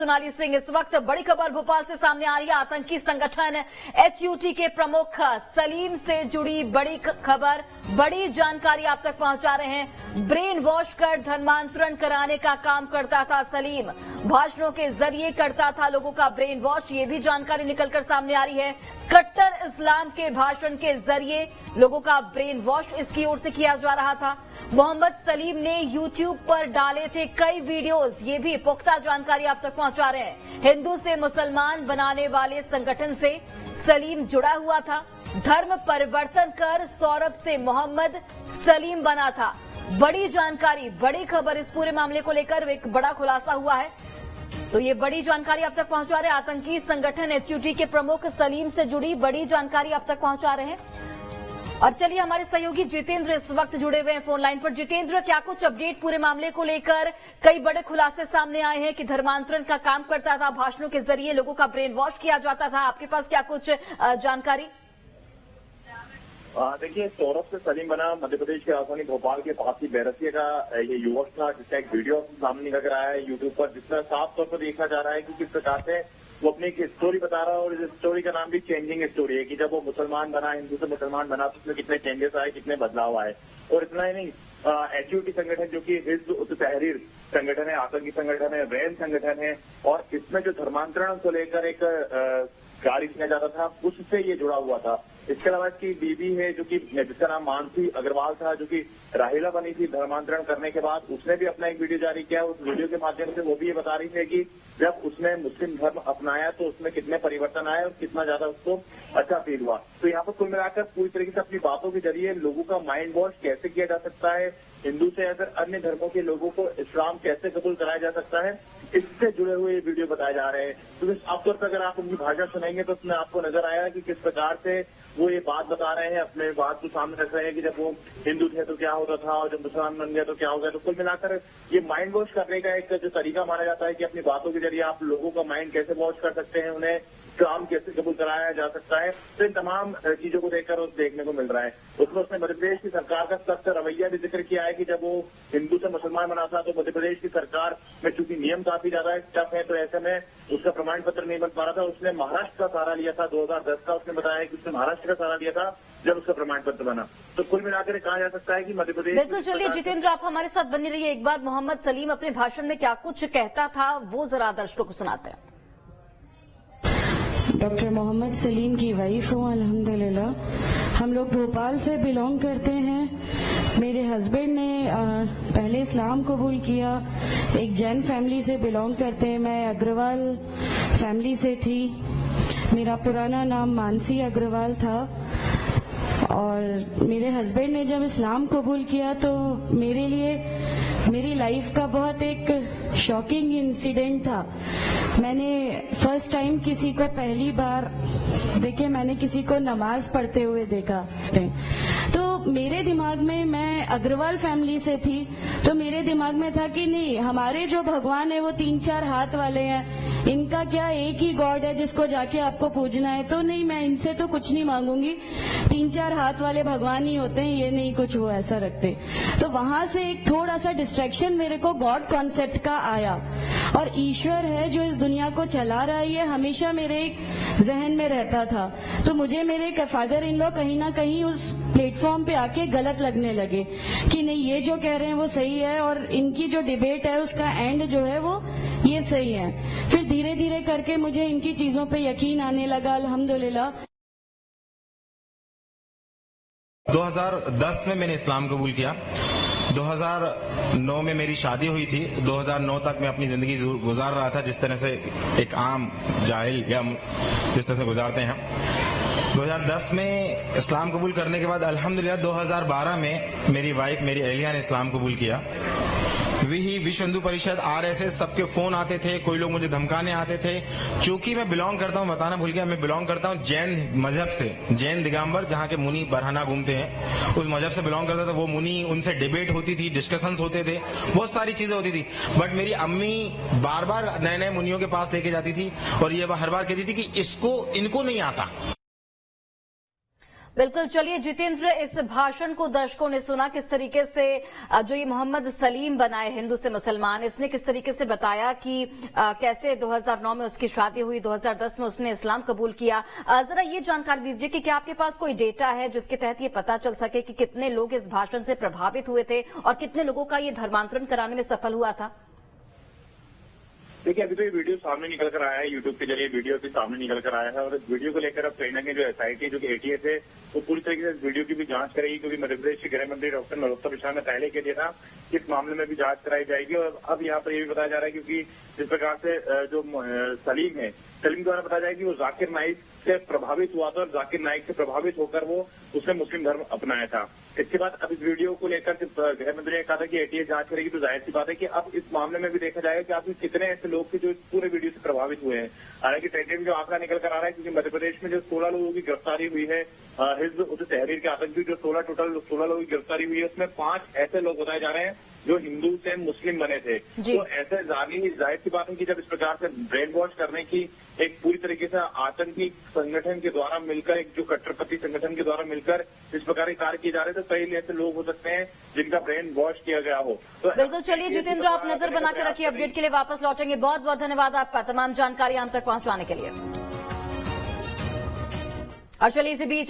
सोनाली सिंह। इस वक्त बड़ी खबर भोपाल से सामने आ रही है। आतंकी संगठन HUT के प्रमुख सलीम से जुड़ी बड़ी खबर, बड़ी जानकारी आप तक पहुंचा रहे हैं। ब्रेन वॉश कर धर्मांतरण कराने का काम करता था सलीम, भाषणों के जरिए करता था लोगों का ब्रेन वॉश। ये भी जानकारी निकलकर सामने आ रही है। कट्टर इस्लाम के भाषण के जरिए लोगों का ब्रेन वॉश इसकी ओर से किया जा रहा था। मोहम्मद सलीम ने YouTube पर डाले थे कई वीडियोस, ये भी पुख्ता जानकारी आप तक पहुंचा रहे हैं। हिंदू से मुसलमान बनाने वाले संगठन से सलीम जुड़ा हुआ था। धर्म परिवर्तन कर सौरभ से मोहम्मद सलीम बना था। बड़ी जानकारी, बड़ी खबर, इस पूरे मामले को लेकर एक बड़ा खुलासा हुआ है। तो ये बड़ी जानकारी आप तक पहुंचा रहे हैं। आतंकी संगठन HUT के प्रमुख सलीम से जुड़ी बड़ी जानकारी आप तक पहुंचा रहे हैं। और चलिए, हमारे सहयोगी जितेंद्र इस वक्त जुड़े हुए हैं फोन लाइन पर। जितेंद्र, क्या कुछ अपडेट पूरे मामले को लेकर? कई बड़े खुलासे सामने आए हैं कि धर्मांतरण का काम करता था, भाषणों के जरिए लोगों का ब्रेन वॉश किया जाता था। आपके पास क्या कुछ जानकारी? देखिए, सौरभ से सलीम बना मध्य प्रदेश की राजधानी भोपाल के पास ही बैरसिया का ये युवक था, जिसका एक वीडियो सामने निकल रहा है यूट्यूब पर, जिसमें साफ तौर पर देखा जा रहा है कि किस प्रकार से वो अपनी एक स्टोरी बता रहा है। और इस स्टोरी का नाम भी चेंजिंग स्टोरी है कि जब वो मुसलमान बना, हिंदू से मुसलमान बना, तो उसमें कितने चेंजेस आए, कितने बदलाव आए। और इतना ही नहीं, HUT संगठन जो कि हिज़्ब उत तहरीर संगठन है, आतंकी संगठन है, वैन संगठन है, और इसमें जो धर्मांतरण को लेकर एक कार्य किया जाता था, उससे ये जुड़ा हुआ था। इसके अलावा इसकी बीबी है जो कि जिसका नाम मानसी अग्रवाल था, जो कि राहिला बनी थी धर्मांतरण करने के बाद। उसने भी अपना एक वीडियो जारी किया। उस वीडियो के माध्यम से वो भी ये बता रही थी कि जब उसने मुस्लिम धर्म अपनाया तो उसमें कितने परिवर्तन आए और कितना ज्यादा उसको अच्छा फील हुआ। तो यहाँ पर कुल मिलाकर पूरी तरीके से अपनी बातों के जरिए लोगों का माइंड वॉश कैसे किया जा सकता है, हिंदू से अगर अन्य धर्मों के लोगों को इस्लाम कैसे कबूल कराया जा सकता है, इससे जुड़े हुए ये वीडियो बताए जा रहे हैं। तो साफ तौर पर अगर आप उनकी भाषा सुनेंगे तो उसमें आपको नजर आया कि किस प्रकार से वो ये बात बता रहे हैं, अपने बात को सामने रख रहे हैं कि जब वो हिंदू थे तो क्या होता था और जब मुसलमान बन गया तो क्या हो गया। तो कुल मिलाकर ये माइंड वॉश करने का एक जो तरीका माना जाता है कि अपनी बातों के जरिए आप लोगों का माइंड कैसे वॉश कर सकते हैं, उन्हें काम कैसे कबूल कराया जा सकता है। तो इन तमाम चीजों को देखकर देखने को मिल रहा है। उसमें उसने मध्य प्रदेश की सरकार का सख्त रवैया भी जिक्र किया है कि जब वो हिंदू से मुसलमान बना था तो मध्य प्रदेश की सरकार में चूंकि नियम काफी ज्यादा टफ है, तो ऐसे में उसका प्रमाण पत्र नहीं बन पा रहा था। उसने महाराष्ट्र का सहारा लिया था, 2010 का उसने बताया कि उसने महाराष्ट्र का सहारा लिया था जब उसका प्रमाण पत्र बना। तो कुल मिलाकर कहा जा सकता है कि मध्य प्रदेश। बिल्कुल, चलिए जितेंद्र, आप हमारे साथ बने रहिए। एक बार मोहम्मद सलीम अपने भाषण में क्या कुछ कहता था, वो जरा दर्शकों को सुनाते हैं। डॉक्टर मोहम्मद सलीम की वाइफ हूँ, अल्हम्दुलिल्लाह। हम लोग भोपाल से बिलोंग करते हैं। मेरे हस्बैंड ने पहले इस्लाम कबूल किया, एक जैन फैमिली से बिलोंग करते हैं। मैं अग्रवाल फैमिली से थी। मेरा पुराना नाम मानसी अग्रवाल था। और मेरे हस्बैंड ने जब इस्लाम कबूल किया तो मेरे लिए मेरी लाइफ का बहुत एक शॉकिंग इंसिडेंट था। मैंने फर्स्ट टाइम किसी को पहली बार देखे, मैंने किसी को नमाज पढ़ते हुए देखा। तो मेरे दिमाग में, मैं अग्रवाल फैमिली से थी, तो मेरे दिमाग में था कि नहीं, हमारे जो भगवान है वो 3-4 हाथ वाले हैं, इनका क्या एक ही गॉड है जिसको जाके आपको पूजना है। तो नहीं, मैं इनसे तो कुछ नहीं मांगूंगी, 3-4 हाथ वाले भगवान ही होते हैं, ये नहीं कुछ वो ऐसा रखते। तो वहां से एक थोड़ा सा डिस्ट्रैक्शन मेरे को गॉड कॉन्सेप्ट का आया। और ईश्वर है जो इस दुनिया को चला रहा है, ये हमेशा मेरे जहन में रहता था। तो मुझे मेरे फादर इन लॉ कहीं ना कहीं उस प्लेटफॉर्म पे आके गलत लगने लगे कि नहीं, ये जो कह रहे हैं वो सही है और इनकी जो डिबेट है उसका एंड जो है वो ये सही है। फिर धीरे धीरे करके मुझे इनकी चीजों पे यकीन आने लगा, अल्हम्दुलिल्लाह। 2010 में मैंने इस्लाम कबूल किया। 2009 में मेरी शादी हुई थी। 2009 तक मैं अपनी जिंदगी गुजार रहा था जिस तरह से एक आम जाहिल या जिस तरह से गुजारते हैं। 2010 में इस्लाम कबूल करने के बाद अल्हम्दुलिल्लाह 2012 में मेरी वाइफ, मेरी अहलिया ने इस्लाम कबूल किया। विश्व हिंदू परिषद, RSS, सबके फोन आते थे, कोई लोग मुझे धमकाने आते थे। चूंकि मैं बिलोंग करता हूं, बताना भूल गया, मैं बिलोंग करता हूं जैन मजहब से, जैन दिगंबर, जहां के मुनि बरहना घूमते हैं, उस मजहब से बिलोंग करता था। वो मुनि, उनसे डिबेट होती थी, डिस्कशंस होते थे, बहुत सारी चीजें होती थी। बट मेरी अम्मी बार बार नए नए मुनियों के पास लेके जाती थी और ये हर बार कहती थी कि इनको नहीं आता। बिल्कुल। चलिए जितेंद्र, इस भाषण को दर्शकों ने सुना, किस तरीके से जो ये मोहम्मद सलीम बनाए हिंदू से मुसलमान, इसने किस तरीके से बताया कि कैसे 2009 में उसकी शादी हुई, 2010 में उसने इस्लाम कबूल किया। जरा ये जानकारी दीजिए कि क्या आपके पास कोई डेटा है जिसके तहत ये पता चल सके कि कितने लोग इस भाषण से प्रभावित हुए थे और कितने लोगों का ये धर्मांतरण कराने में सफल हुआ था? देखिए, अभी तो ये वीडियो सामने निकल कर आया है, यूट्यूब के जरिए वीडियो भी सामने निकल कर आया है और इस वीडियो को लेकर अब कहीं ना कहीं जो एसआईटी जो कि एटीएस है वो पूरी तरीके से इस वीडियो की भी जांच करेगी, क्योंकि मध्य प्रदेश के गृह मंत्री डॉक्टर नरोत्तम मिश्रा ने पहले कह दिया था कि इस मामले में भी जांच कराई जाएगी। और अब यहाँ पर ये भी बताया जा रहा है, क्योंकि जिस प्रकार से जो सलीम है, सलीम द्वारा बताया जाए कि वो जाकिर नाइक से प्रभावित हुआ था और जाकिर नाइक से प्रभावित होकर वो उसने मुस्लिम धर्म अपनाया था। इसके बाद अब इस वीडियो को लेकर गृह मंत्री ने कहा था कि एटीएस जांच करेगी, तो जाहिर सी बात है कि अब इस मामले में भी देखा जाएगा कि आपके कितने ऐसे लोग थे जो इस पूरे वीडियो से प्रभावित हुए हैं। हालांकि टेंटेटिव जो आंकड़ा निकल कर आ रहा है, क्योंकि मध्य प्रदेश में जो 16 लोगों की गिरफ्तारी हुई है, हिजबुल उस तहरीर के आतंकी जो 16 लोगों की गिरफ्तारी हुई है, उसमें 5 ऐसे लोग बताए जा रहे हैं जो हिंदू से मुस्लिम बने थे। तो ऐसे जाहिर सी बात है कि जब इस प्रकार से ब्रेन वॉश करने की एक पूरी तरीके से आतंकी संगठन के द्वारा मिलकर, एक जो कट्टरपंथी संगठन के द्वारा मिलकर इस प्रकार के कार्य किए जा रहे थे, तो कई ऐसे लोग हो सकते हैं जिनका ब्रेन वॉश किया गया हो। तो बिल्कुल। चलिए जितेंद्र, आप नजर बना के रखिए, अपडेट के लिए वापस लौटेंगे। बहुत बहुत धन्यवाद आपका तमाम जानकारी हम तक पहुंचाने के लिए। और चलिए इसी बीच एक